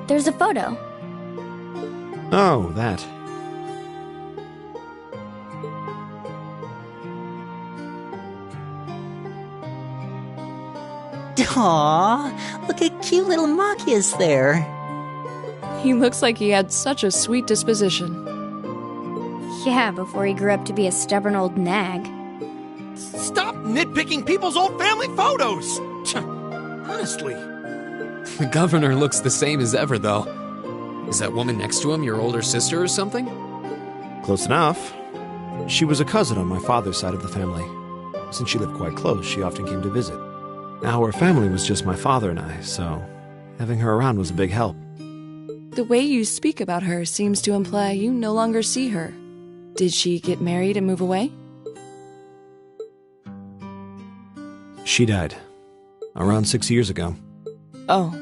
there's a photo. Oh, that. Aww, look at cute little Machias there. He looks like he had such a sweet disposition. Yeah, before he grew up to be a stubborn old nag. Stop nitpicking people's old family photos! Honestly. The governor looks the same as ever, though. Is that woman next to him your older sister or something? Close enough. She was a cousin on my father's side of the family. Since she lived quite close, she often came to visit. Our family was just my father and I, so having her around was a big help. The way you speak about her seems to imply you no longer see her. Did she get married and move away? She died. Around 6 years ago. Oh.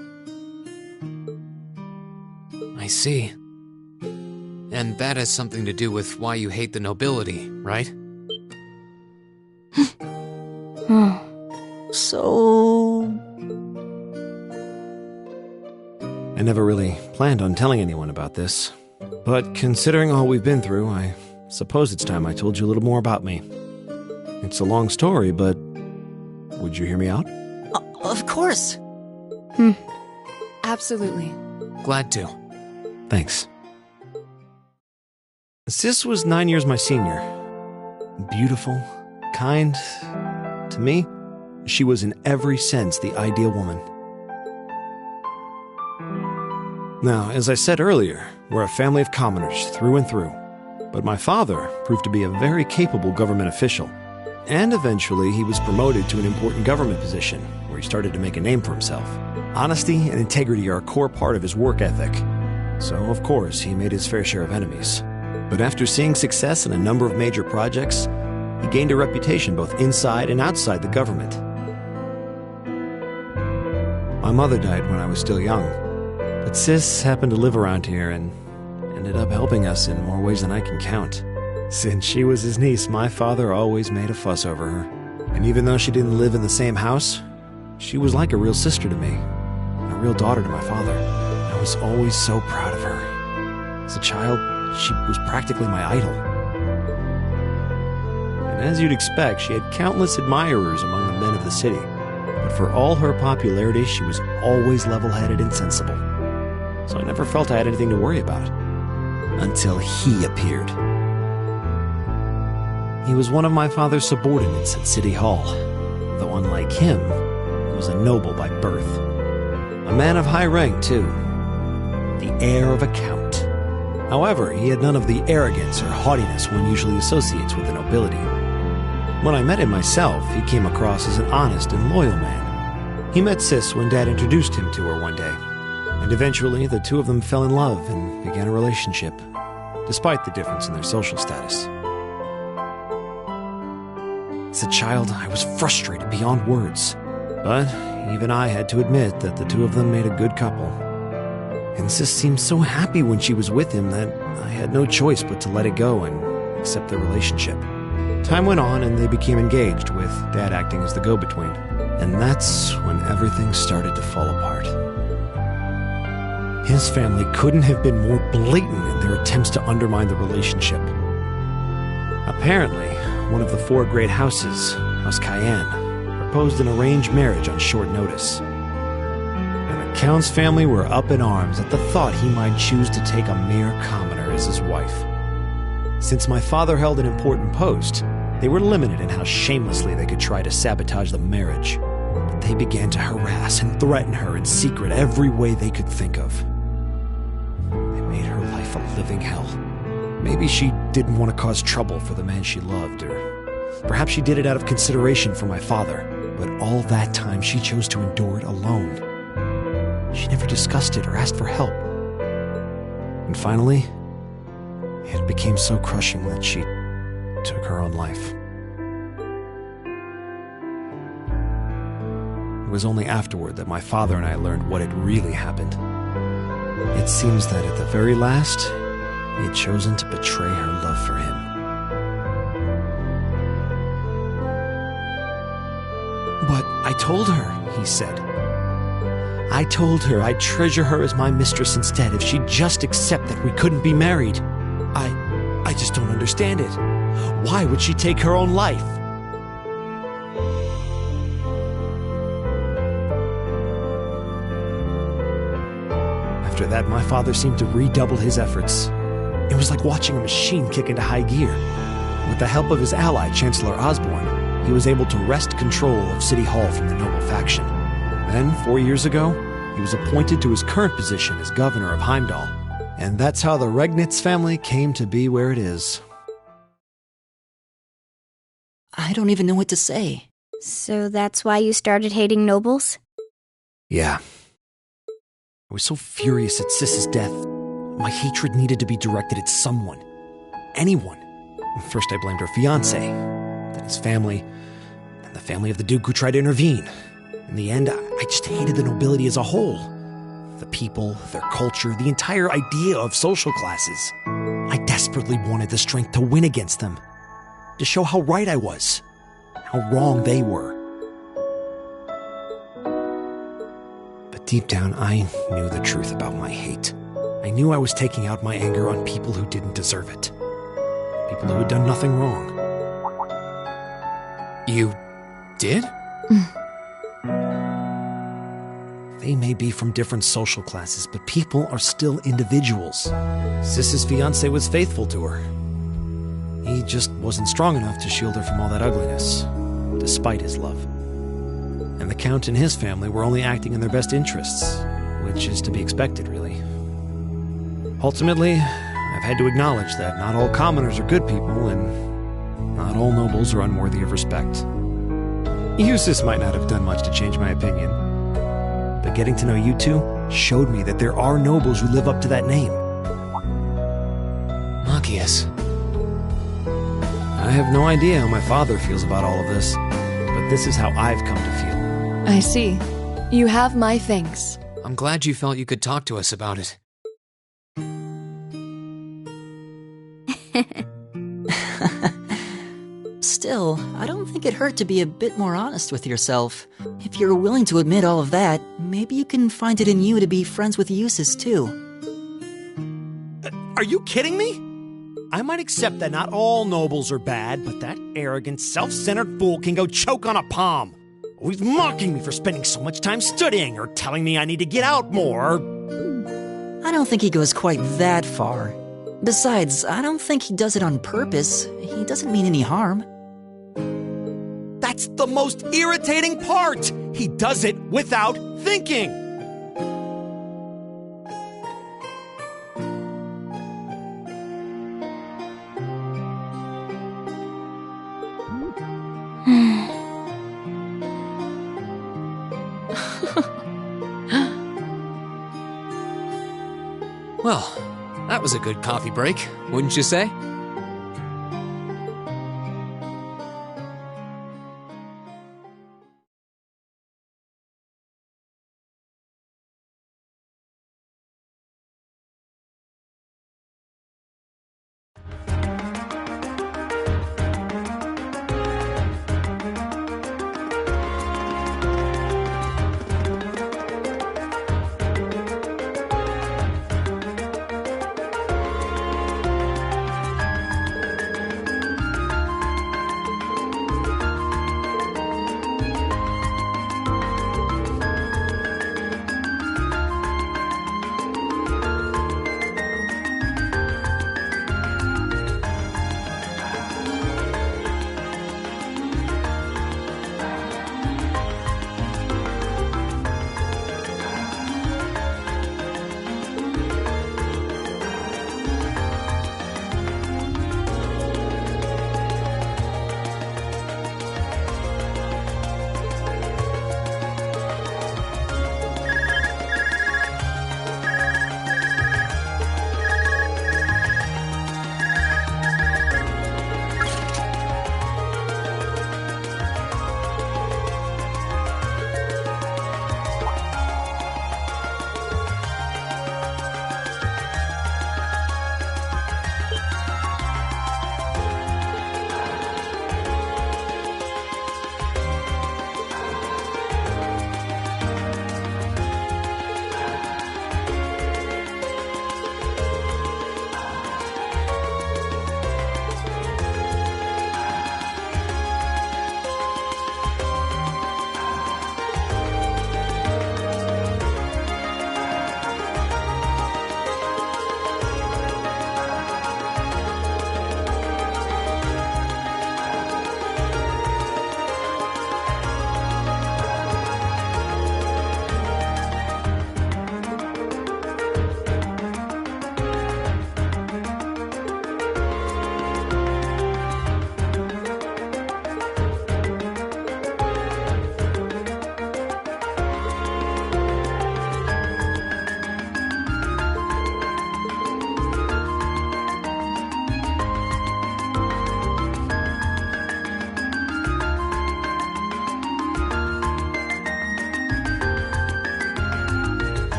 I see. And that has something to do with why you hate the nobility, right? So... I never really planned on telling anyone about this. But considering all we've been through, I suppose it's time I told you a little more about me. It's a long story, but would you hear me out? Of course. Absolutely. Glad to. Thanks. Sis was 9 years my senior. Beautiful, kind. To me, she was in every sense the ideal woman. Now, as I said earlier, we're a family of commoners through and through. But my father proved to be a very capable government official. And eventually, he was promoted to an important government position, where he started to make a name for himself. Honesty and integrity are a core part of his work ethic. So, of course, he made his fair share of enemies. But after seeing success in a number of major projects, he gained a reputation both inside and outside the government. My mother died when I was still young, but Sis happened to live around here and ended up helping us in more ways than I can count. Since she was his niece, my father always made a fuss over her. And even though she didn't live in the same house, she was like a real sister to me, and a real daughter to my father. I was always so proud of her. As a child, she was practically my idol. And as you'd expect, she had countless admirers among the men of the city. But for all her popularity, she was always level-headed and sensible. So I never felt I had anything to worry about. Until he appeared. He was one of my father's subordinates at City Hall, though unlike him, he was a noble by birth. A man of high rank, too. The heir of a count. However, he had none of the arrogance or haughtiness one usually associates with the nobility. When I met him myself, he came across as an honest and loyal man. He met Sis when Dad introduced him to her one day, and eventually the two of them fell in love and began a relationship, despite the difference in their social status. As a child, I was frustrated beyond words, but even I had to admit that the two of them made a good couple. And Sis seemed so happy when she was with him that I had no choice but to let it go and accept their relationship. Time went on and they became engaged, with Dad acting as the go-between. And that's when everything started to fall apart. His family couldn't have been more blatant in their attempts to undermine the relationship. Apparently, one of the four great houses, House Cayenne, proposed an arranged marriage on short notice. And the Count's family were up in arms at the thought he might choose to take a mere commoner as his wife. Since my father held an important post, they were limited in how shamelessly they could try to sabotage the marriage. But they began to harass and threaten her in secret every way they could think of. They made her life a living hell. Maybe she didn't want to cause trouble for the man she loved, or perhaps she did it out of consideration for my father. But all that time, she chose to endure it alone. She never discussed it or asked for help. And finally, it became so crushing that she took her own life. It was only afterward that my father and I learned what had really happened. It seems that at the very last, he had chosen to betray her love for him. But I told her, he said. I told her I'd treasure her as my mistress instead if she'd just accept that we couldn't be married. I just don't understand it. Why would she take her own life? After that, my father seemed to redouble his efforts. It was like watching a machine kick into high gear. With the help of his ally, Chancellor Osborne, he was able to wrest control of City Hall from the noble faction. Then, 4 years ago, he was appointed to his current position as governor of Heimdall. And that's how the Regnitz family came to be where it is. I don't even know what to say. So that's why you started hating nobles? Yeah. I was so furious at Sis's death. My hatred needed to be directed at someone. Anyone. First I blamed her fiancé, then his family, and the family of the Duke who tried to intervene. In the end, I just hated the nobility as a whole. The people, their culture, the entire idea of social classes. I desperately wanted the strength to win against them. To show how right I was. How wrong they were. But deep down, I knew the truth about my hate. I knew I was taking out my anger on people who didn't deserve it. People who had done nothing wrong. You did? They may be from different social classes, but people are still individuals. Sis's fiancé was faithful to her. He just wasn't strong enough to shield her from all that ugliness, despite his love. And the Count and his family were only acting in their best interests, which is to be expected, really. Ultimately, I've had to acknowledge that not all commoners are good people, and not all nobles are unworthy of respect. Eustace might not have done much to change my opinion, but getting to know you two showed me that there are nobles who live up to that name. Machias. I have no idea how my father feels about all of this, but this is how I've come to feel. I see. You have my thanks. I'm glad you felt you could talk to us about it. Still, I don't think it hurt to be a bit more honest with yourself. If you're willing to admit all of that, maybe you can find it in you to be friends with Eustace, too. Are you kidding me? I might accept that not all nobles are bad, but that arrogant, self-centered fool can go choke on a palm. Always mocking me for spending so much time studying, or telling me I need to get out more. I don't think he goes quite that far. Besides, I don't think he does it on purpose. He doesn't mean any harm. That's the most irritating part! He does it without thinking! Well, that was a good coffee break, wouldn't you say?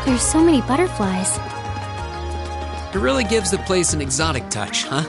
There's so many butterflies. It really gives the place an exotic touch, huh?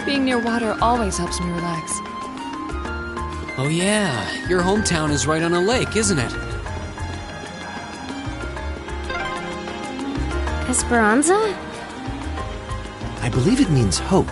Being near water always helps me relax. Oh yeah, your hometown is right on a lake, isn't it? Esperanza? I believe it means hope.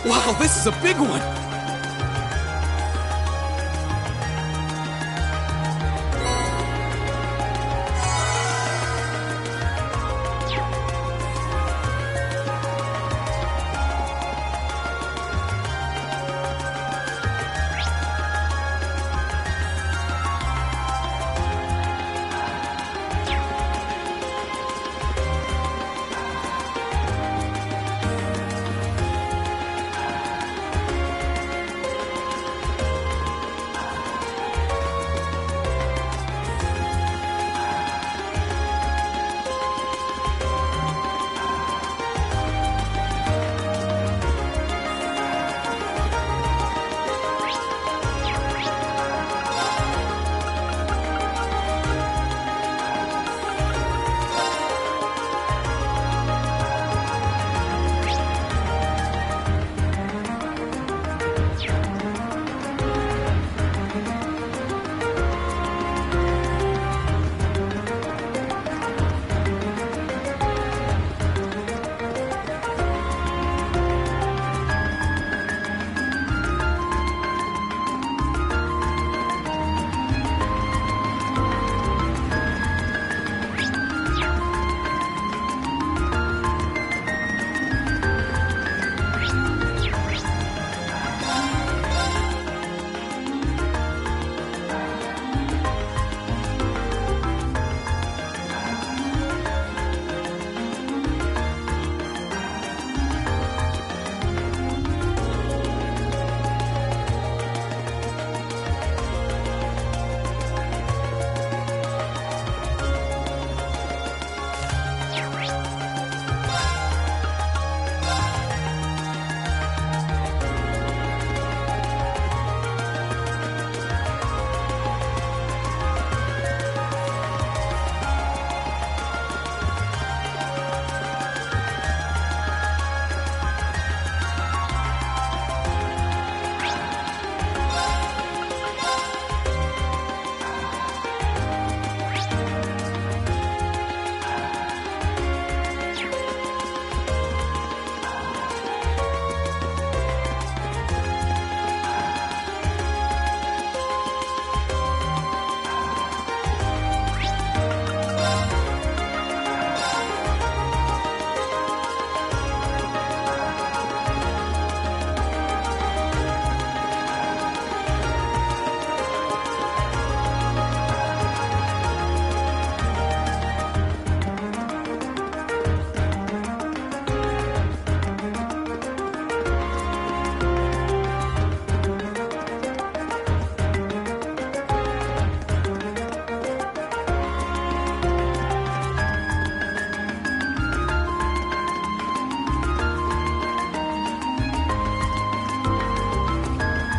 Wow, this is a big one!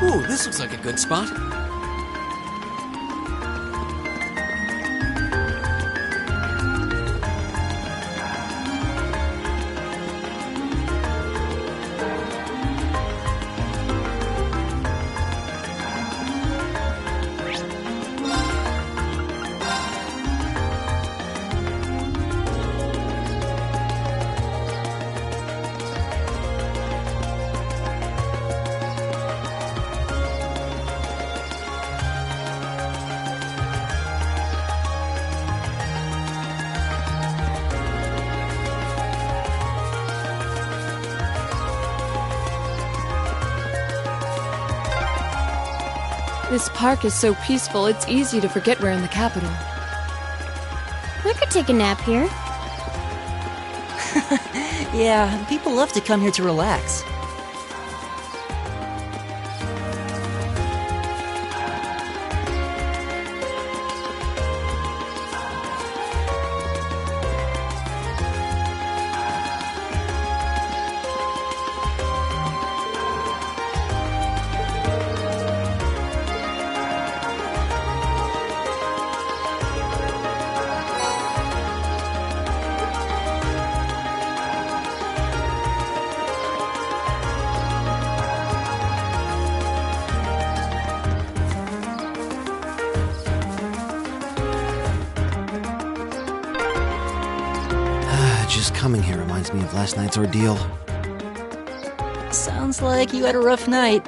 Ooh, this looks like a good spot. This park is so peaceful, it's easy to forget we're in the capital. We could take a nap here. Yeah, people love to come here to relax. Just coming here reminds me of last night's ordeal. So, Sounds like you had a rough night.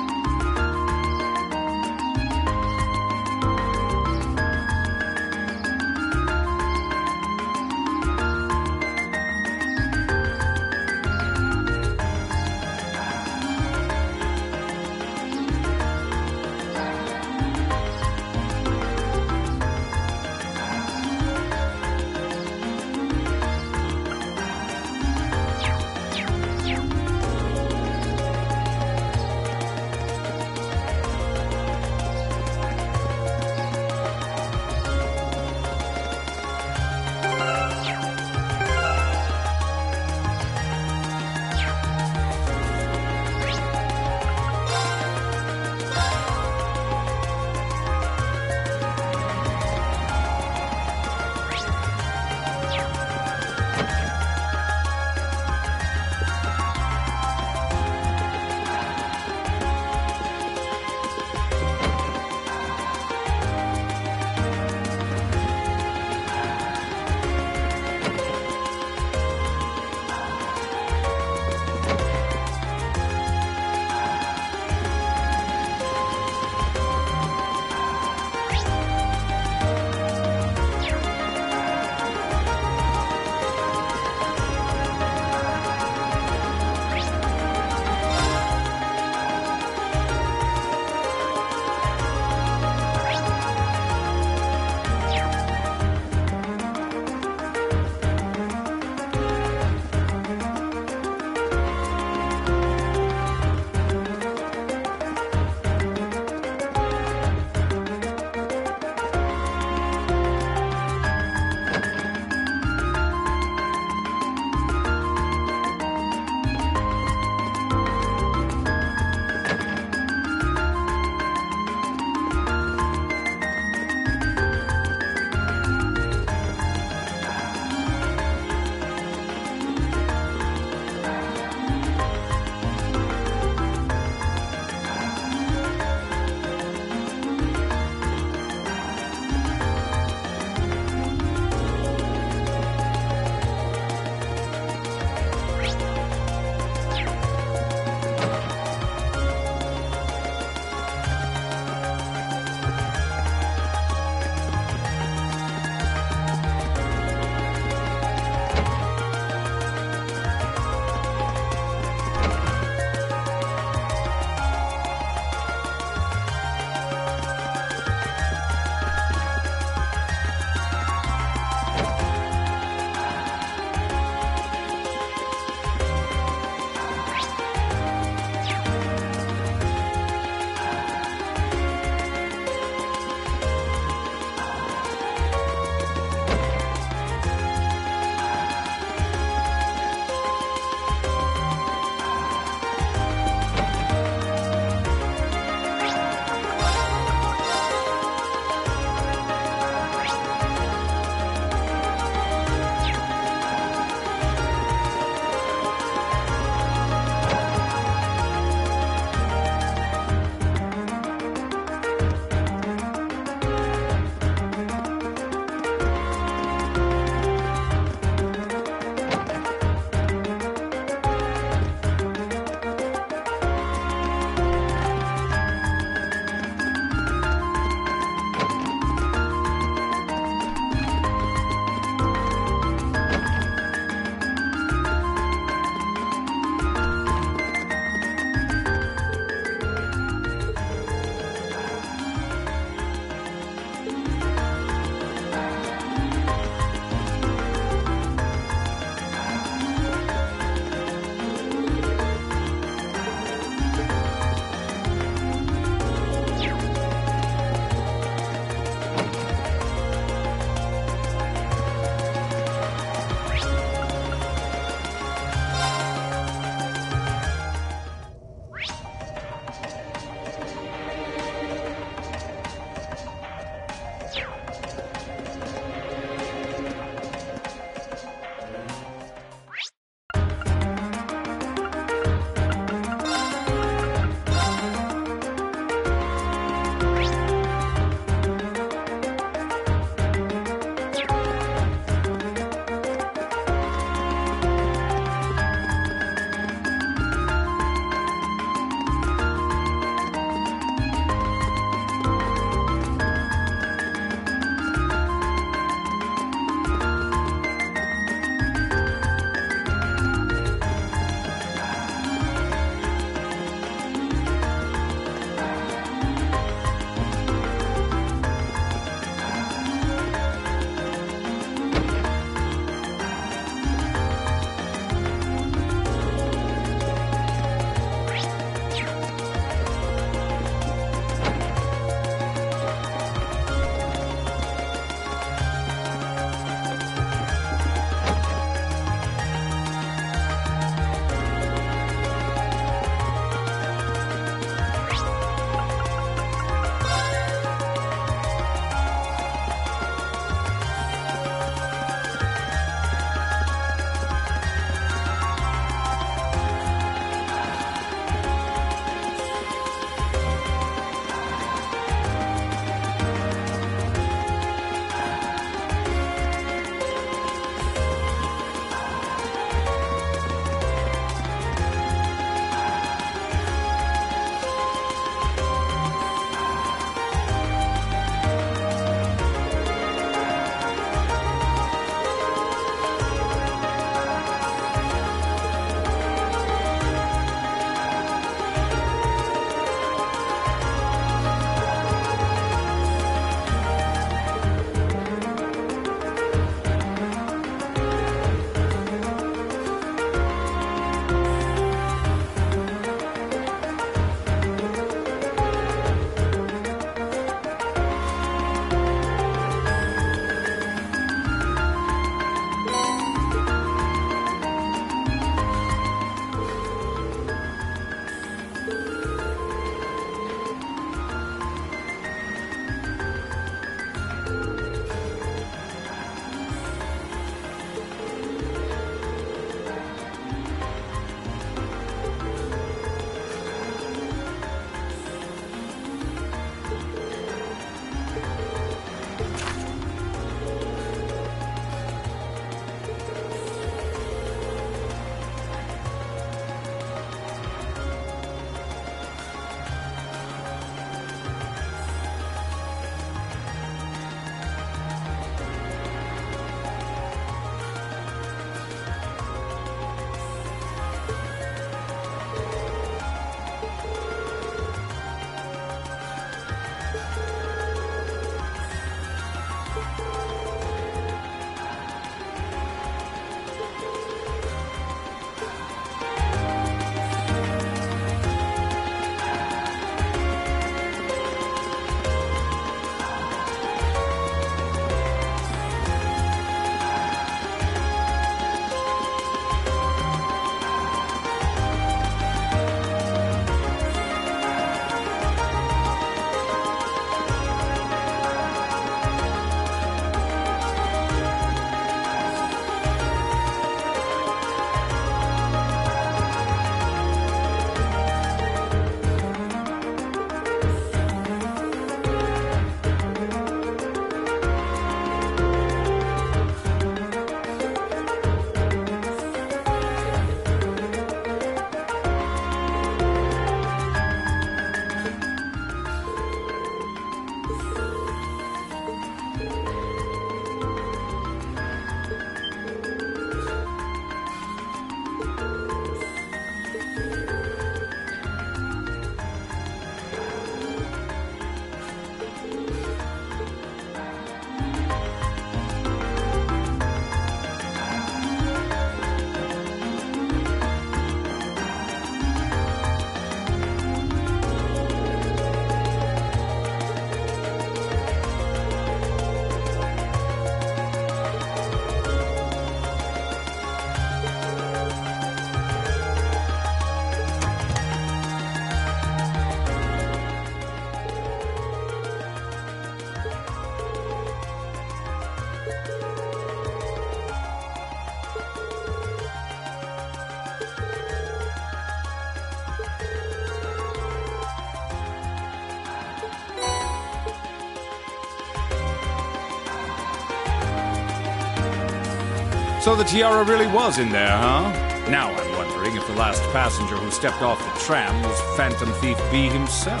So the tiara really was in there, huh? Now I'm wondering if the last passenger who stepped off the tram was Phantom Thief B himself.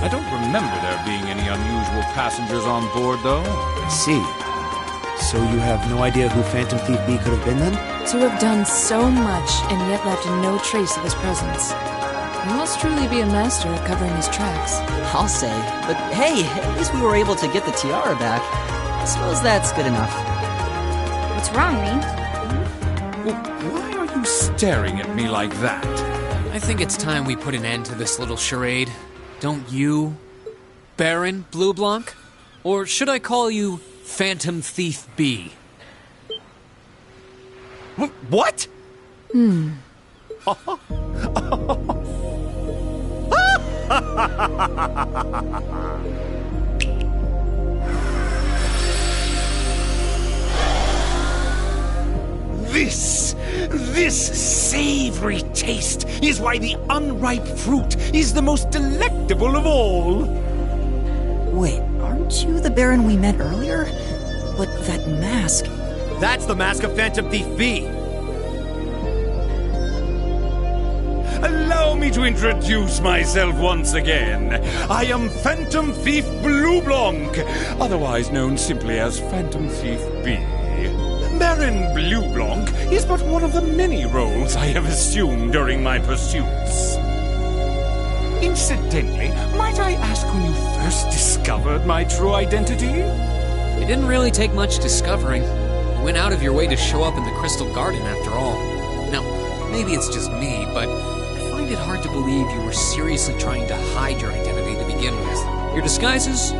I don't remember there being any unusual passengers on board, though. I see. So you have no idea who Phantom Thief B could have been then? To have done so much and yet left no trace of his presence. He must truly be a master at covering his tracks. I'll say. But hey, at least we were able to get the tiara back. I suppose that's good enough. What's wrong, Rean? Well, why are you staring at me like that? I think it's time we put an end to this little charade. Don't you, Baron Blue Blanc? Or should I call you Phantom Thief B? What? This savory taste is why the unripe fruit is the most delectable of all. Wait, aren't you the Baron we met earlier? But that mask... That's the mask of Phantom Thief B! Allow me to introduce myself once again. I am Phantom Thief Blue Blanc, otherwise known simply as Phantom Thief B. Baron Blue Blanc is but one of the many roles I have assumed during my pursuits. Incidentally, might I ask when you first discovered my true identity? It didn't really take much discovering. You went out of your way to show up in the Crystal Garden after all. Now, maybe it's just me, but I find it hard to believe you were seriously trying to hide your identity to begin with. Your disguises?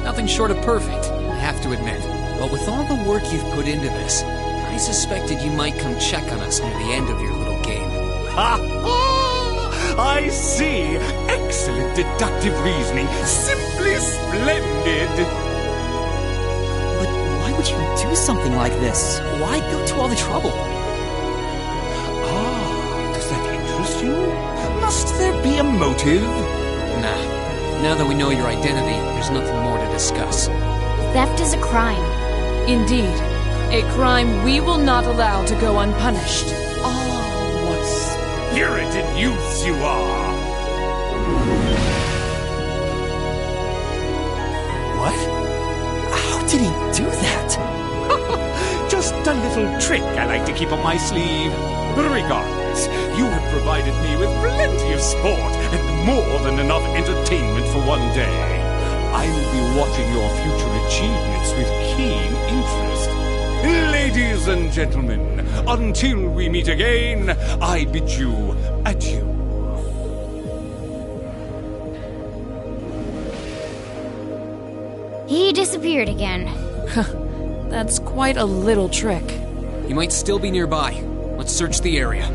Nothing short of perfect, I have to admit. But with all the work you've put into this, I suspected you might come check on us near the end of your little game. Ha ha! I see! Excellent deductive reasoning. Simply splendid! But why would you do something like this? Why go to all the trouble? Ah, does that interest you? Must there be a motive? Nah. Now that we know your identity, there's nothing more to discuss. Theft is a crime. Indeed, a crime we will not allow to go unpunished. Oh, what spirited youths you are! What? How did he do that? Just a little trick I like to keep up my sleeve. Regardless, you have provided me with plenty of sport and more than enough entertainment for one day. I will be watching your future achievements with keen interest. Ladies and gentlemen, until we meet again, I bid you adieu. He disappeared again. That's quite a little trick. He might still be nearby. Let's search the area.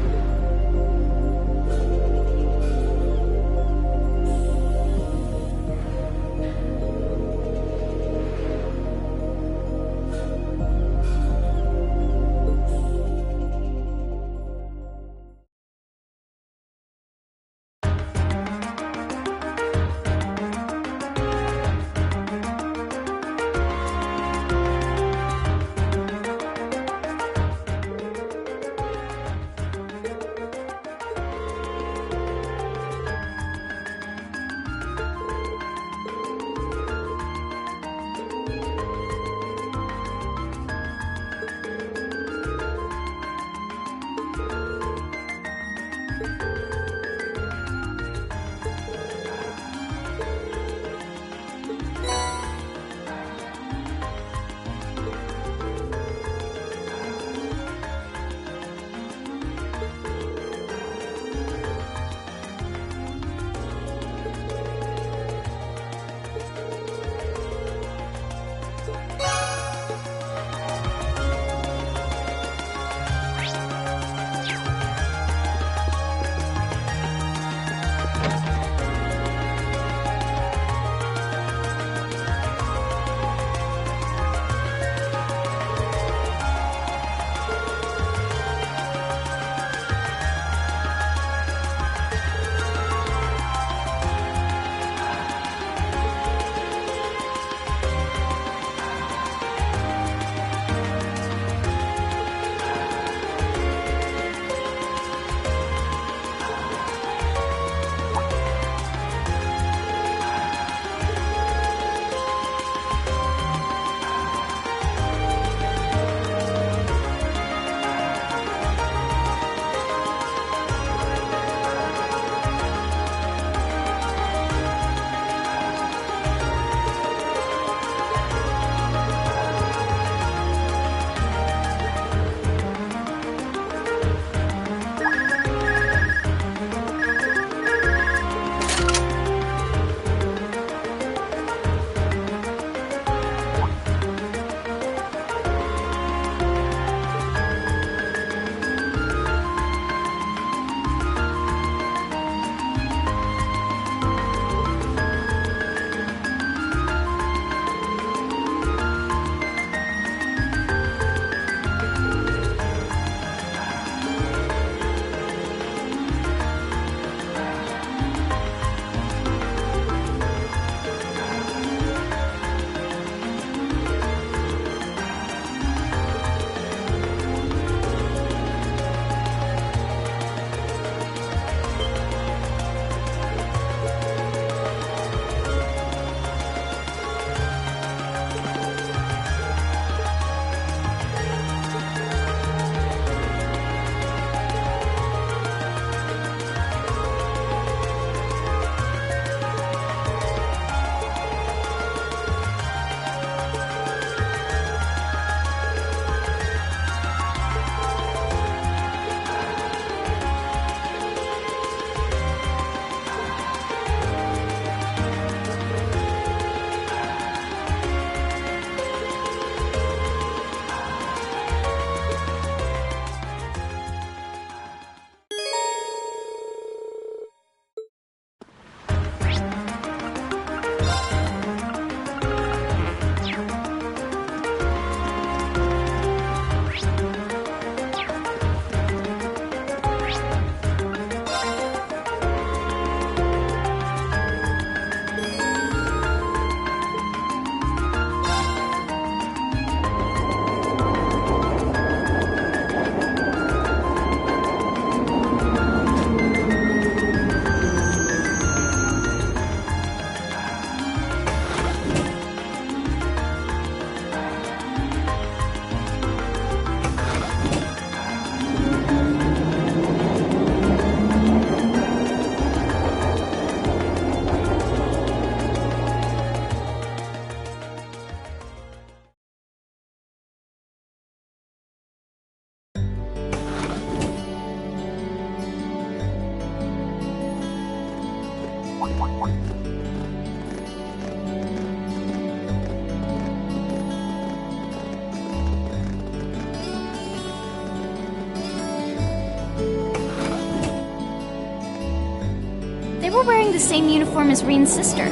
They were wearing the same uniform as Reen's sister.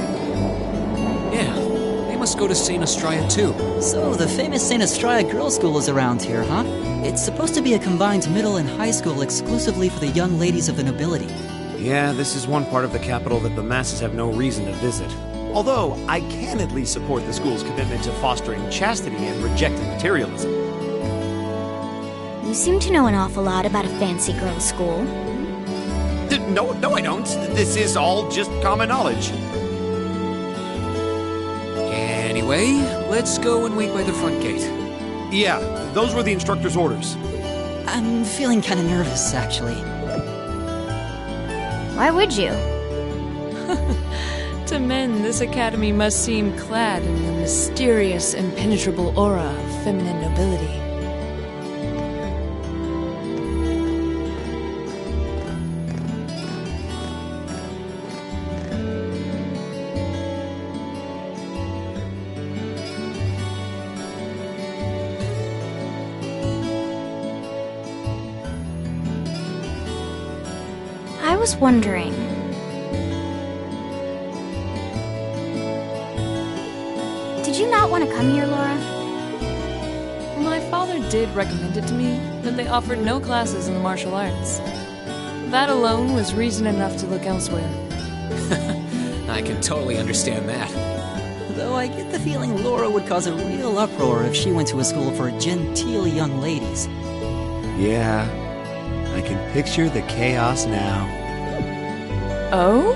Yeah, they must go to St. Estraya too. So, the famous St. Estraya Girls' School is around here, huh? It's supposed to be a combined middle and high school exclusively for the young ladies of the nobility. Yeah, this is one part of the capital that the masses have no reason to visit. Although, I can at least support the school's commitment to fostering chastity and rejecting materialism. You seem to know an awful lot about a fancy girls' school. No, I don't. This is all just common knowledge. Anyway, let's go and wait by the front gate. Yeah, those were the instructor's orders. I'm feeling kind of nervous, actually. Why would you? To men, this academy must seem clad in the mysterious, impenetrable aura of feminine nobility. I was wondering. Did you not want to come here, Laura? My father did recommend it to me, but they offered no classes in the martial arts. That alone was reason enough to look elsewhere. I can totally understand that. Though I get the feeling Laura would cause a real uproar if she went to a school for genteel young ladies. Yeah, I can picture the chaos now. Oh?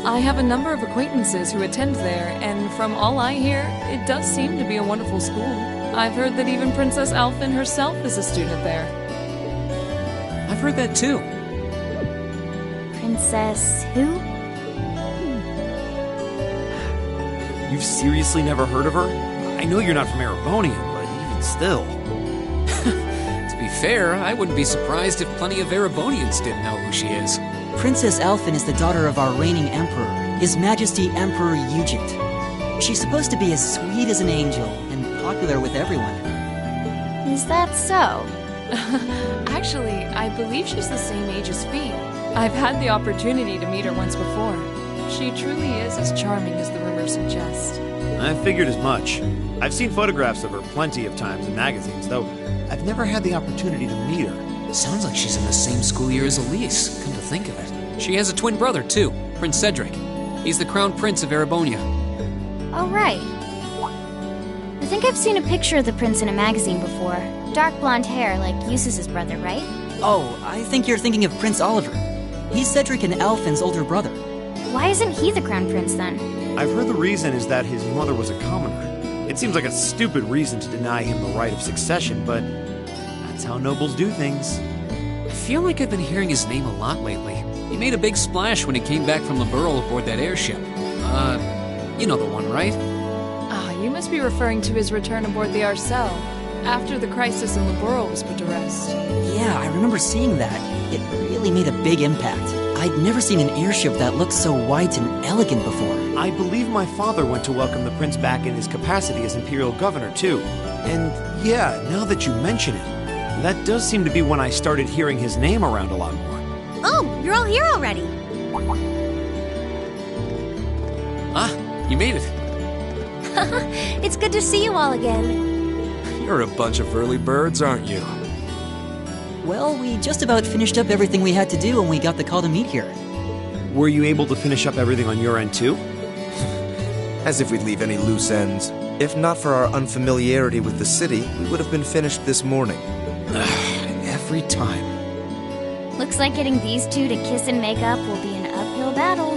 I have a number of acquaintances who attend there, and from all I hear, it does seem to be a wonderful school. I've heard that even Princess Alphen herself is a student there. I've heard that too. Princess who? You've seriously never heard of her? I know you're not from Erebonian, but even still. To be fair, I wouldn't be surprised if plenty of Erebonians didn't know who she is. Princess Alphen is the daughter of our reigning emperor, His Majesty Emperor Eugent. She's supposed to be as sweet as an angel and popular with everyone. Is that so? Actually, I believe she's the same age as Fee. I've had the opportunity to meet her once before. She truly is as charming as the rumors suggest. I figured as much. I've seen photographs of her plenty of times in magazines, though I've never had the opportunity to meet her. Sounds like she's in the same school year as Elise, come to think of it. She has a twin brother, too, Prince Cedric. He's the crown prince of Erebonia. Oh, right. I think I've seen a picture of the prince in a magazine before. Dark blonde hair, like Eustace's brother, right? Oh, I think you're thinking of Prince Oliver. He's Cedric and Alphen's older brother. Why isn't he the crown prince then? I've heard the reason is that his mother was a commoner. It seems like a stupid reason to deny him the right of succession, but that's how nobles do things. I feel like I've been hearing his name a lot lately. He made a big splash when he came back from Liberl aboard that airship. You know the one, right? Ah, you must be referring to his return aboard the Arcel, after the crisis in Liberl was put to rest. Yeah, I remember seeing that. It really made a big impact. I'd never seen an airship that looked so white and elegant before. I believe my father went to welcome the prince back in his capacity as imperial governor, too. And yeah, now that you mention it, that does seem to be when I started hearing his name around a lot more. Oh, you're all here already. Ah, you made it. It's good to see you all again. You're a bunch of early birds, aren't you? Well, we just about finished up everything we had to do when we got the call to meet here. Were you able to finish up everything on your end, too? As if we'd leave any loose ends. If not for our unfamiliarity with the city, we would have been finished this morning. Every time. Looks like getting these two to kiss and make up will be an uphill battle.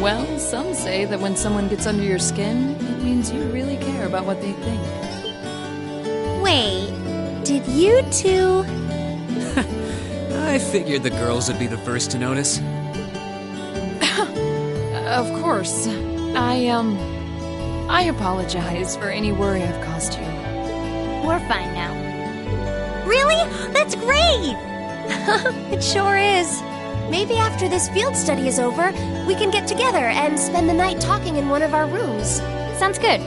Well, some say that when someone gets under your skin, it means you really care about what they think. Wait, did you two... I figured the girls would be the first to notice. Of course. I apologize for any worry I've caused you. We're fine now. Really? That's great! It sure is. Maybe after this field study is over, we can get together and spend the night talking in one of our rooms. Sounds good.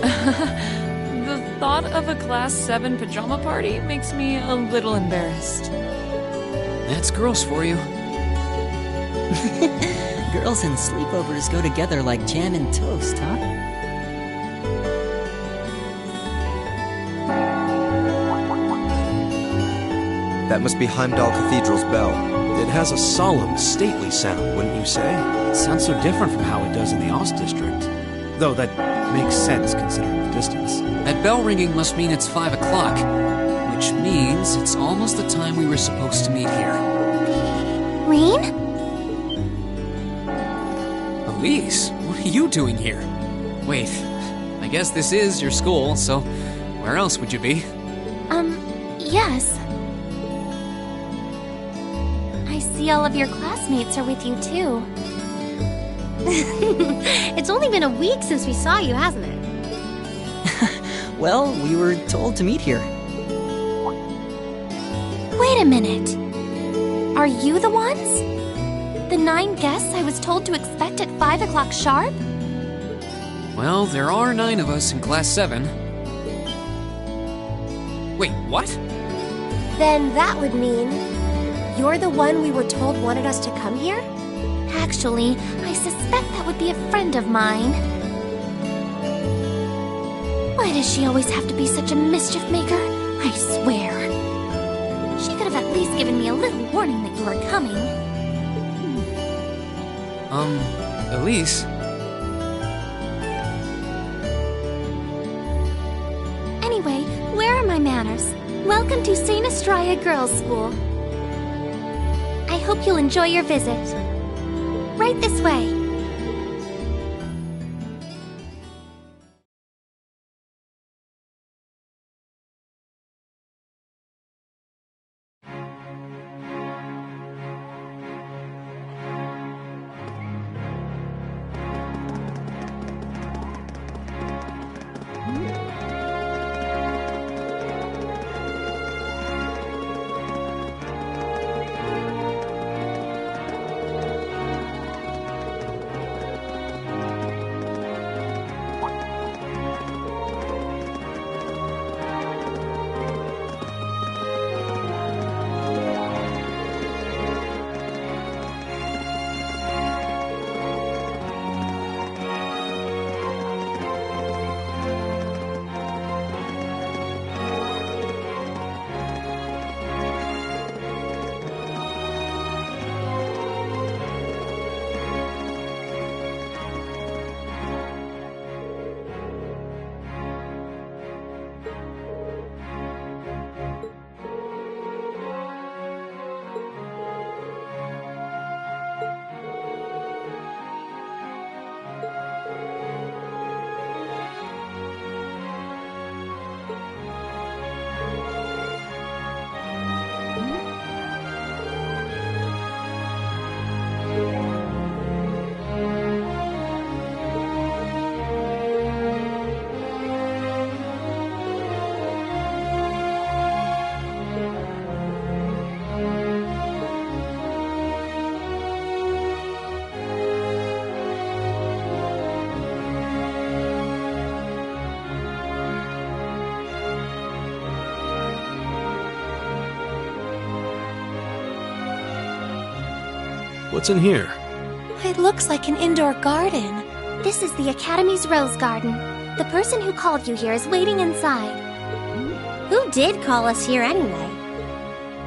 The thought of a Class 7 pajama party makes me a little embarrassed. That's girls for you. Girls and sleepovers go together like jam and toast, huh? That must be Heimdall Cathedral's bell. It has a solemn, stately sound, wouldn't you say? It sounds so different from how it does in the Ost district. Though that makes sense considering the distance. That bell ringing must mean it's 5 o'clock, which means it's almost the time we were supposed to meet here. Rain? Elise, what are you doing here? Wait, I guess this is your school, so where else would you be? Yes. I see all of your classmates are with you, too. It's only been a week since we saw you, hasn't it? Well, we were told to meet here. Wait a minute. Are you the ones? The 9 guests I was told to expect at 5 o'clock sharp? Well, there are 9 of us in Class 7. Wait, what? Then that would mean you're the one we were told wanted us to come here? Actually, I suspect that would be a friend of mine. Why does she always have to be such a mischief maker? I swear. She could have at least given me a little warning that you were coming. Elise? Anyway, where are my manners? Welcome to St. Estrella Girls' School. I hope you'll enjoy your visit. Right this way. What's in here? It looks like an indoor garden. This is the Academy's Rose Garden. The person who called you here is waiting inside. Who did call us here anyway?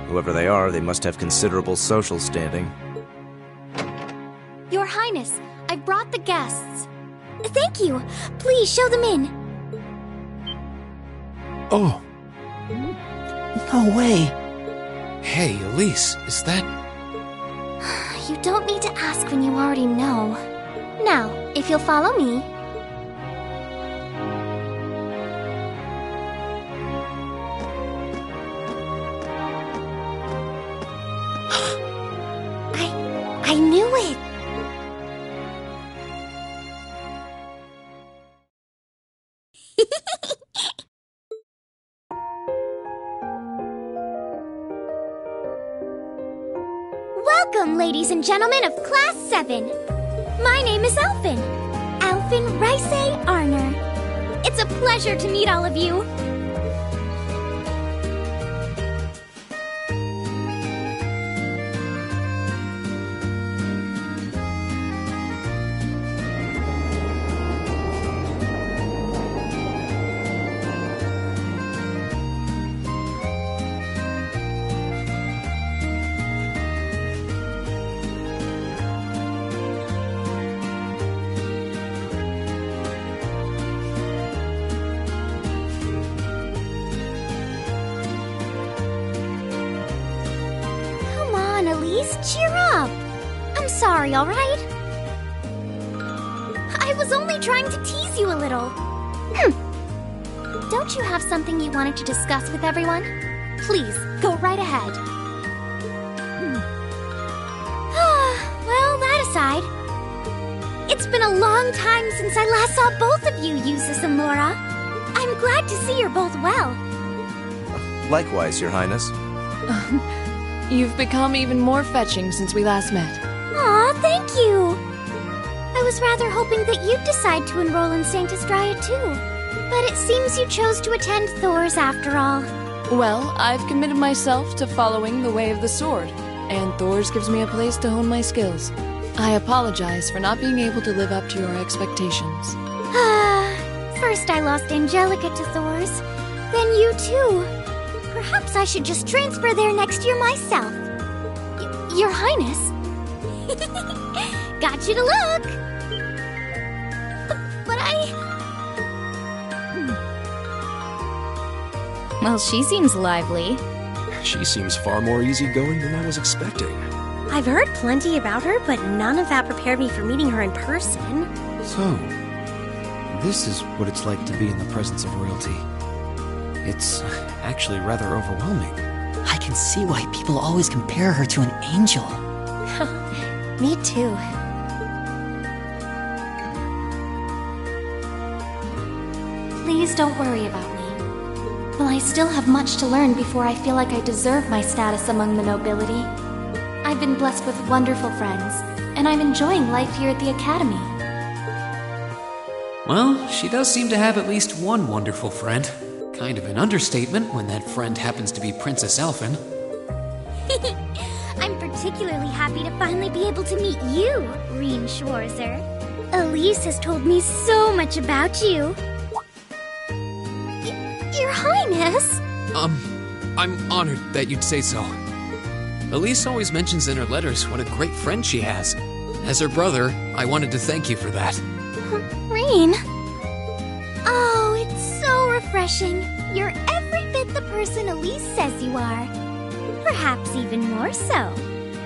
Whoever they are, they must have considerable social standing. Your Highness, I brought the guests. Thank you. Please show them in. Oh, No way. Hey, Elise, is that... You don't need to ask when you already know. Now, if you'll follow me. I knew it. Welcome, Lady and gentlemen of Class 7. My name is Alphen. Alphen Rice Arner. It's a pleasure to meet all of you. Elise, cheer up! I'm sorry, alright? I was only trying to tease you a little. Don't you have something you wanted to discuss with everyone? Please, go right ahead. Well, that aside, it's been a long time since I last saw both of you, Eustace and Laura. I'm glad to see you're both well. Likewise, Your Highness. You've become even more fetching since we last met. Aw, thank you! I was rather hoping that you'd decide to enroll in Saint Estrella too. But it seems you chose to attend Thor's after all. Well, I've committed myself to following the way of the sword, and Thor's gives me a place to hone my skills. I apologize for not being able to live up to your expectations. First I lost Angelica to Thor's, then you too. Perhaps I should just transfer there next year myself. Your Highness. Got you to look. But Well, she seems lively. She seems far more easygoing than I was expecting. I've heard plenty about her, but none of that prepared me for meeting her in person. So, this is what it's like to be in the presence of royalty. It's actually rather overwhelming. I can see why people always compare her to an angel. Me too. please don't worry about me. While I still have much to learn before I feel like I deserve my status among the nobility, I've been blessed with wonderful friends, and I'm enjoying life here at the Academy. Well, she does seem to have at least one wonderful friend. Kind of an understatement when that friend happens to be Princess Alphen. I'm particularly happy to finally be able to meet you, Reen Schwarzer. Elise has told me so much about you. Your Highness! I'm honored that you'd say so. Elise always mentions in her letters what a great friend she has. As her brother, I wanted to thank you for that. Reen? Oh, it's so refreshing. You're every bit the person Elise says you are. Perhaps even more so.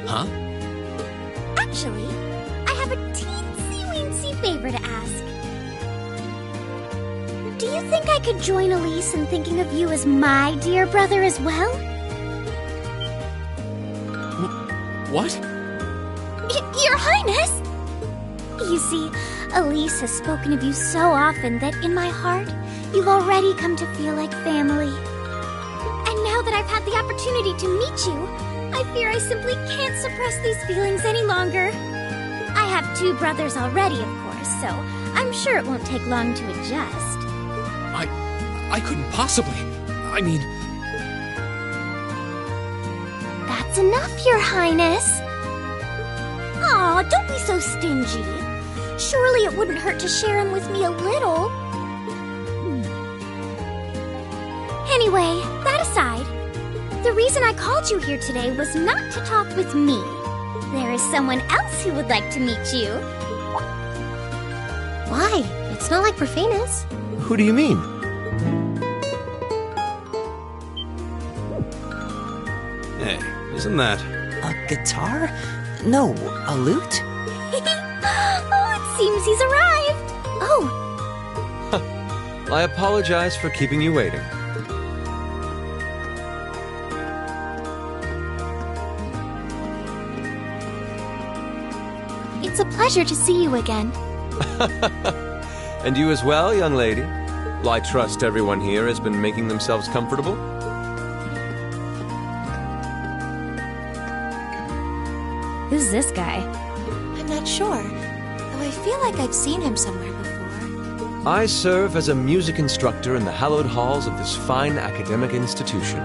Huh? Actually, I have a teensy-weensy favor to ask. Do you think I could join Elise in thinking of you as my dear brother as well? What? Your Highness! You see, Elise has spoken of you so often that in my heart, you've already come to feel like family. And now that I've had the opportunity to meet you, I fear I simply can't suppress these feelings any longer. I have 2 brothers already, of course, so I'm sure it won't take long to adjust. I couldn't possibly. I mean... That's enough, Your Highness. Aw, don't be so stingy. Surely it wouldn't hurt to share him with me a little. Anyway, that aside, the reason I called you here today was not to talk with me. There is someone else who would like to meet you. Why? It's not like we're famous. Who do you mean? Hey, isn't that... A guitar? No, a lute? Oh, it seems he's arrived. Oh. I apologize for keeping you waiting. It's a pleasure to see you again. And you as well, young lady. Well, I trust everyone here has been making themselves Who's this guy? I'm not sure, though I feel like I've seen him somewhere before. I serve as a music instructor in the hallowed halls of this fine academic institution.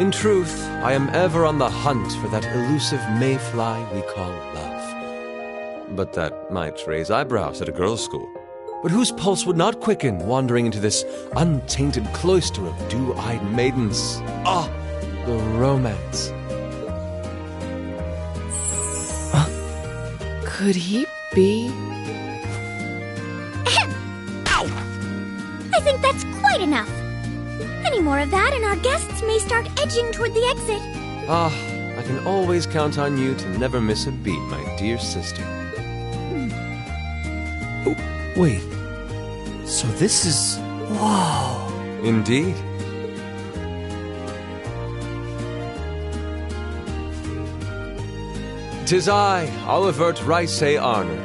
In truth, I am ever on the hunt for that elusive mayfly we call love. But that might raise eyebrows at a girls' school. But whose pulse would not quicken wandering into this untainted cloister of dew-eyed maidens? Ah, the romance. Could he be? Ow! I think that's quite enough. Any more of that and our guests may start edging toward the exit. Ah, I can always count on you to never miss a beat, my dear sister. Oh, wait. So this is... Whoa. Indeed. 'Tis I, Olivert Rice Arner,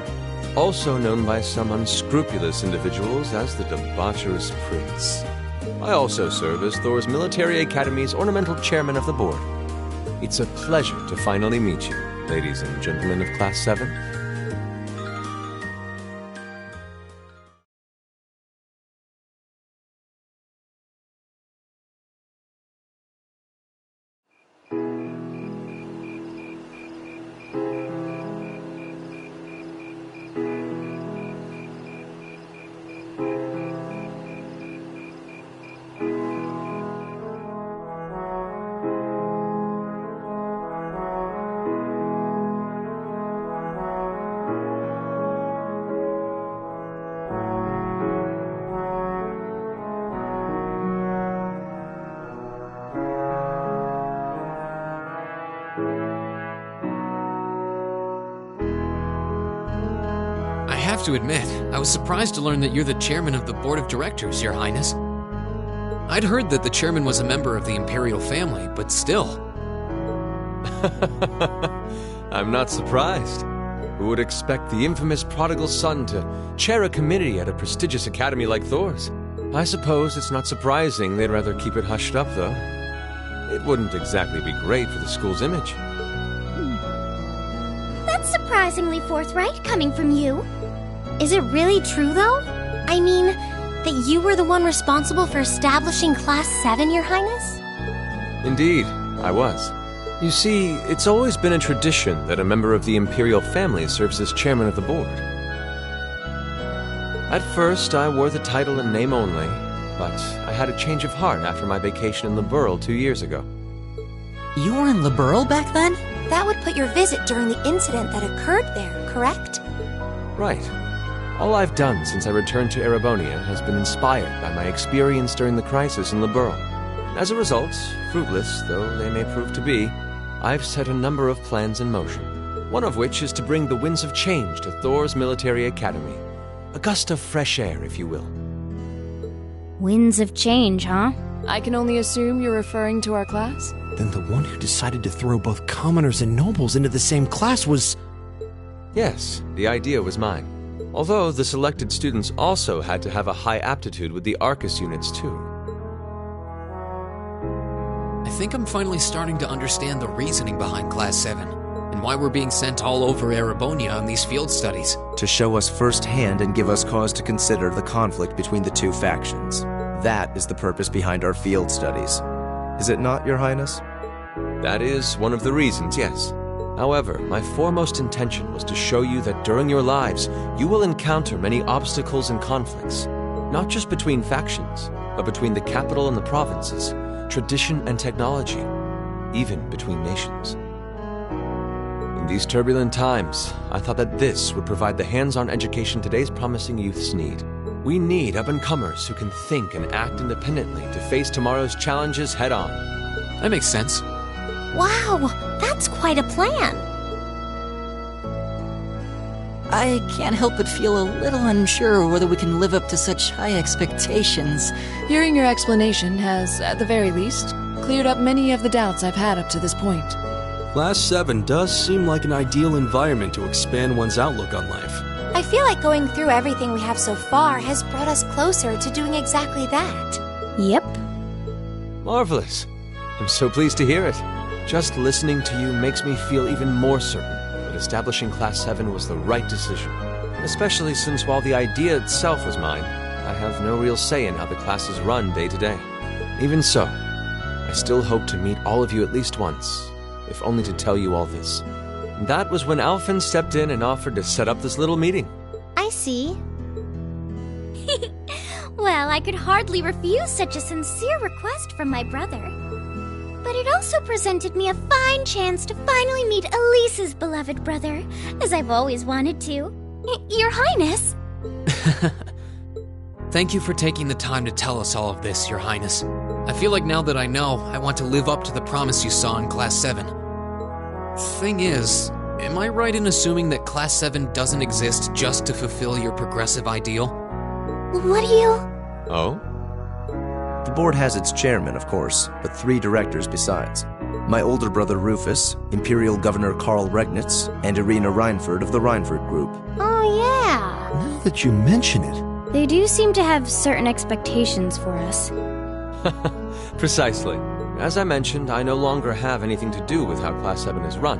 also known by some unscrupulous individuals as the Debaucherous Prince. I also serve as Thor's Military Academy's ornamental chairman of the board. It's a pleasure to finally meet you, ladies and gentlemen of Class 7. I have to admit, I was surprised to learn that you're the chairman of the board of directors, Your Highness. I'd heard that the chairman was a member of the imperial family, but still. I'm not surprised. Who would expect the infamous prodigal son to chair a committee at a prestigious academy like Thor's? I suppose it's not surprising they'd rather keep it hushed up, though. It wouldn't exactly be great for the school's image. That's surprisingly forthright coming from you. Is it really true, though? I mean, that you were the one responsible for establishing Class 7, Your Highness? Indeed, I was. You see, it's always been a tradition that a member of the imperial family serves as chairman of the board. At first, I wore the title in name only, but I had a change of heart after my vacation in Liberl 2 years ago. You were in Liberl back then? That would put your visit during the incident that occurred there, correct? Right. All I've done since I returned to Erebonia has been inspired by my experience during the crisis in Liberl. As a result, fruitless though they may prove to be, I've set a number of plans in motion. One of which is to bring the winds of change to Thor's Military Academy. A gust of fresh air, if you will. Winds of change, huh? I can only assume you're referring to our class? Then the one who decided to throw both commoners and nobles into the same class was... Yes, the idea was mine. Although the selected students also had to have a high aptitude with the Arcus units, too. I think I'm finally starting to understand the reasoning behind Class 7, and why we're being sent all over Erebonia on these field studies. To show us firsthand and give us cause to consider the conflict between the two factions. That is the purpose behind our field studies. Is it not, Your Highness? That is one of the reasons, yes. However, my foremost intention was to show you that during your lives, you will encounter many obstacles and conflicts, not just between factions, but between the capital and the provinces, tradition and technology, even between nations. In these turbulent times, I thought that this would provide the hands-on education today's promising youths need. We need up-and-comers who can think and act independently to face tomorrow's challenges head-on. That makes sense. Wow, that's quite a plan. I can't help but feel a little unsure whether we can live up to such high expectations. Hearing your explanation has, at the very least, cleared up many of the doubts I've had up to this point. Class 7 does seem like an ideal environment to expand one's outlook on life. I feel like going through everything we have so far has brought us closer to doing exactly that. Yep. Marvelous. I'm so pleased to hear it. Just listening to you makes me feel even more certain that a establishing Class 7 was the right decision. Especially since while the idea itself was mine, I have no real say in how the class is run day to day. Even so, I still hope to meet all of you at least once, if only to tell you all this. And that was when Alphen stepped in and offered to set up this little meeting. I see. Well, I could hardly refuse such a sincere request from my brother. But it also presented me a fine chance to finally meet Elise's beloved brother, as I've always wanted to. Your Highness! Thank you for taking the time to tell us all of this, Your Highness. I feel like now that I know, I want to live up to the promise you saw in Class 7. Thing is, am I right in assuming that Class 7 doesn't exist just to fulfill your progressive ideal? What do you... Oh? The board has its chairman, of course, but 3 directors besides. My older brother Rufus, Imperial Governor Karl Regnitz, and Irina Reinford of the Reinford Group. Oh, yeah. Now that you mention it. They do seem to have certain expectations for us. Precisely. As I mentioned, I no longer have anything to do with how Class 7 is run.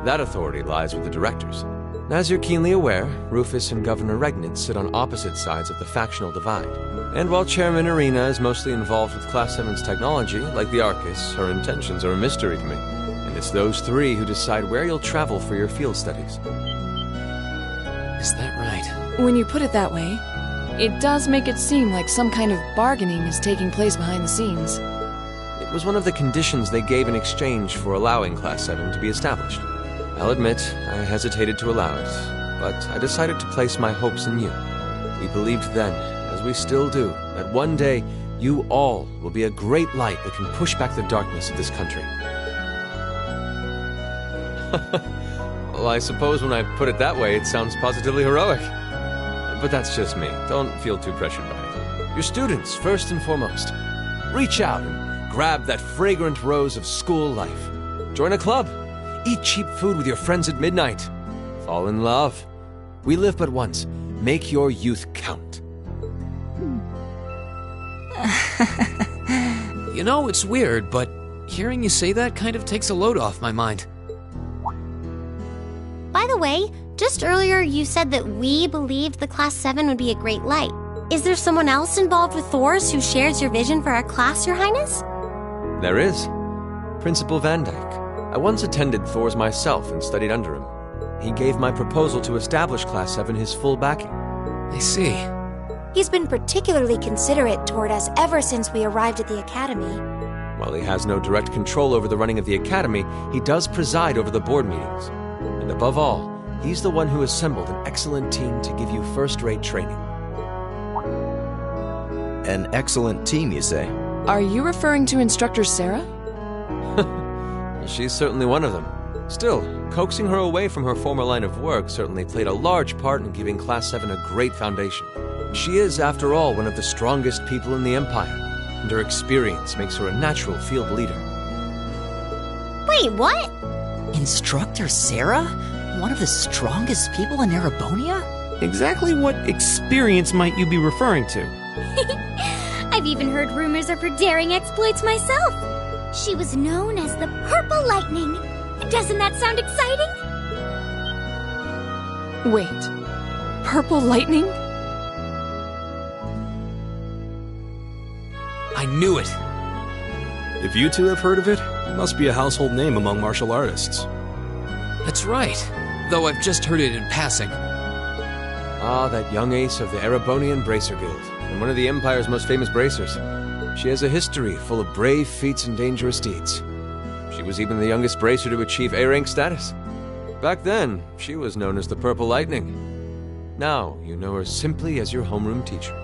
That authority lies with the directors. As you're keenly aware, Rufus and Governor Regnitz sit on opposite sides of the factional divide. And while Chairman Irina is mostly involved with Class 7's technology, like the Arcus, her intentions are a mystery to me. And it's those 3 who decide where you'll travel for your field studies. Is that right? When you put it that way, it does make it seem like some kind of bargaining is taking place behind the scenes. It was one of the conditions they gave in exchange for allowing Class 7 to be established. I'll admit, I hesitated to allow it, but I decided to place my hopes in you. We believed then, as we still do, that one day you all will be a great light that can push back the darkness of this country. Well, I suppose when I put it that way, it sounds positively heroic. But that's just me. Don't feel too pressured by it. Your students, first and foremost. Reach out and grab that fragrant rose of school life. Join a club. Eat cheap food with your friends at midnight. Fall in love. We live but once. Make your youth count. You know, it's weird, but hearing you say that kind of takes a load off my mind. By the way, just earlier you said that we believed the Class 7 would be a great light. Is there someone else involved with Thor's who shares your vision for our class, Your Highness? There is. Principal Van Dyke. I once attended Thor's myself and studied under him. He gave my proposal to establish Class 7 his full backing. I see. He's been particularly considerate toward us ever since we arrived at the Academy. While he has no direct control over the running of the Academy, he does preside over the board meetings. And above all, he's the one who assembled an excellent team to give you first-rate training. An excellent team, you say? Are you referring to Instructor Sarah? She's certainly one of them. Still, coaxing her away from her former line of work certainly played a large part in giving Class 7 a great foundation. She is, after all, one of the strongest people in the Empire, and her experience makes her a natural field leader. Wait, what? Instructor Sarah? One of the strongest people in Erebonia? Exactly what experience might you be referring to? I've even heard rumors of her daring exploits myself. She was known as the Purple Lightning. Doesn't that sound exciting? Wait, Purple Lightning? I knew it! If you two have heard of it, it must be a household name among martial artists. That's right, though I've just heard it in passing. Ah, that young ace of the Erebonian Bracer Guild, and one of the Empire's most famous bracers. She has a history full of brave feats and dangerous deeds. She was even the youngest bracer to achieve A-rank status. Back then, she was known as the Purple Lightning. Now, you know her simply as your homeroom teacher.